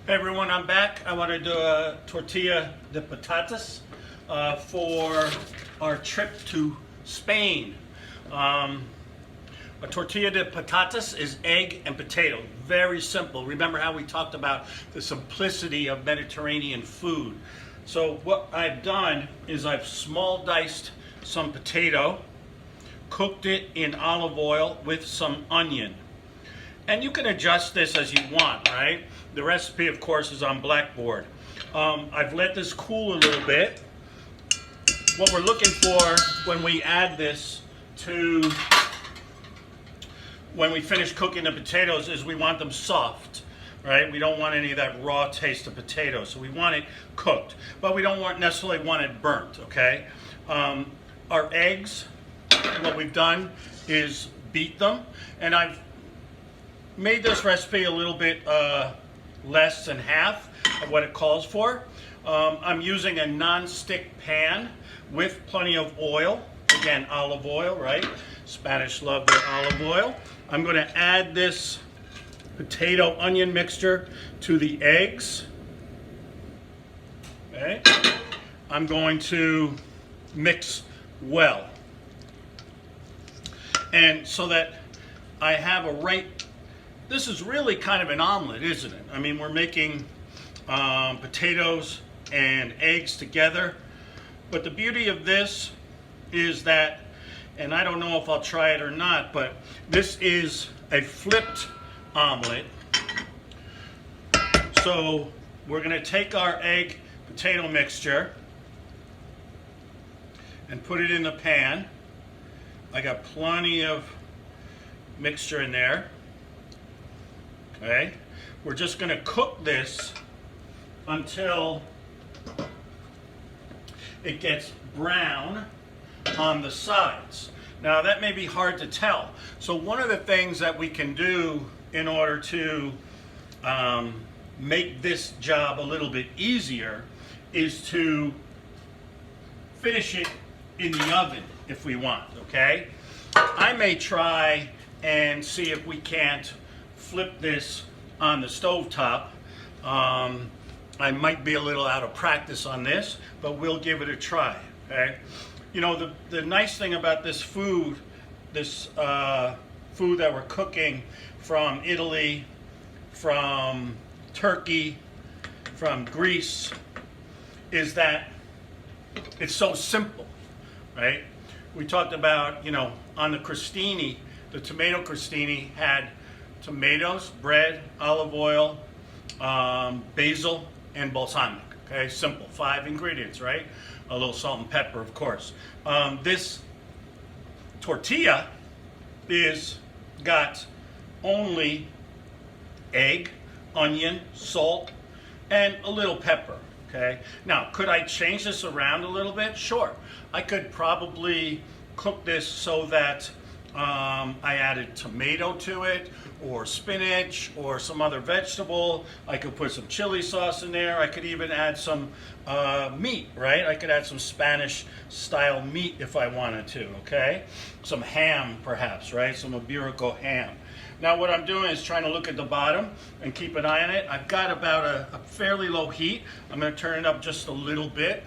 Hey everyone, I'm back. I want to do a tortilla de patatas for our trip to Spain. A tortilla de patatas is egg and potato. Very simple. Remember how we talked about the simplicity of Mediterranean food. So what I've done is I've small diced some potato, cooked it in olive oil with some onion. And you can adjust this as you want, right? The recipe, of course, is on Blackboard. I've let this cool a little bit. What we're looking for when we add this to, when we finish cooking the potatoes, is we want them soft, right? We don't want any of that raw taste of potato, so we want it cooked. But we don't necessarily want it burnt, okay? Our eggs, what we've done is beat them, and I've made this recipe a little bit less than half of what it calls for. I'm using a non-stick pan with plenty of oil. Again, olive oil, right? Spanish love their olive oil. I'm going to add this potato onion mixture to the eggs. Okay. I'm going to mix well. And so that I have a right. This is really kind of an omelet, isn't it? I mean, we're making potatoes and eggs together. But the beauty of this is that, and I don't know if I'll try it or not, but this is a flipped omelet. So we're going to take our egg potato mixture and put it in the pan. I got plenty of mixture in there. Okay, we're just going to cook this until it gets brown on the sides. Now that may be hard to tell. So one of the things that we can do in order to make this job a little bit easier is to finish it in the oven if we want, okay? I may try and see if we can't flip this on the stovetop. I might be a little out of practice on this, but we'll give it a try. Okay. You know, the nice thing about this food that we're cooking from Italy, from Turkey, from Greece, is that it's so simple, right? We talked about, you know, on the crostini, the tomato crostini had tomatoes, bread, olive oil, basil, and balsamic. Okay, simple, 5 ingredients, right? A little salt and pepper, of course. This tortilla is got only egg, onion, salt, and a little pepper. Okay. Now, could I change this around a little bit? Sure. I could probably cook this so that I added tomato to it, or spinach, or some other vegetable. I could put some chili sauce in there. I could even add some meat, right? I could add some Spanish style meat if I wanted to, okay? Some ham, perhaps, right? Some Iberico ham. Now what I'm doing is trying to look at the bottom and keep an eye on it. I've got about a fairly low heat. I'm going to turn it up just a little bit.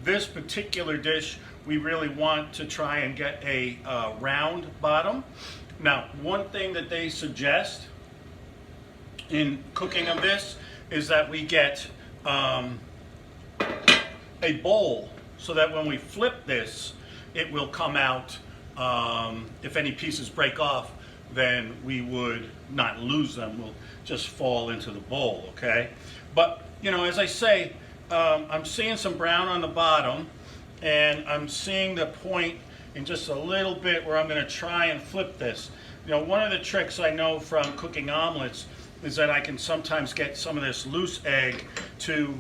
This particular dish, we really want to try and get a round bottom. Now, one thing that they suggest in cooking of this is that we get a bowl so that when we flip this, it will come out. If any pieces break off, then we would not lose them. We'll just fall into the bowl, okay? But, you know, as I say, I'm seeing some brown on the bottom, and I'm seeing the point in just a little bit where I'm going to try and flip this. You know, one of the tricks I know from cooking omelets is that I can sometimes get some of this loose egg to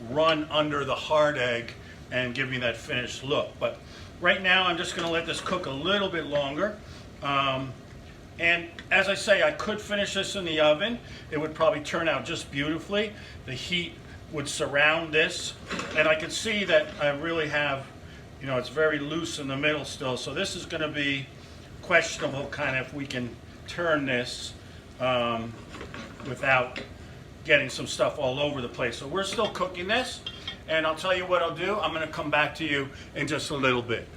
run under the hard egg and give me that finished look. But right now I'm just going to let this cook a little bit longer. And as I say, I could finish this in the oven. It would probably turn out just beautifully. The heat would surround this, and I can see that I really have, you know, it's very loose in the middle still. So this is going to be questionable, kind of, if we can turn this without getting some stuff all over the place. So we're still cooking this, and I'll tell you what I'll do. I'm gonna come back to you in just a little bit.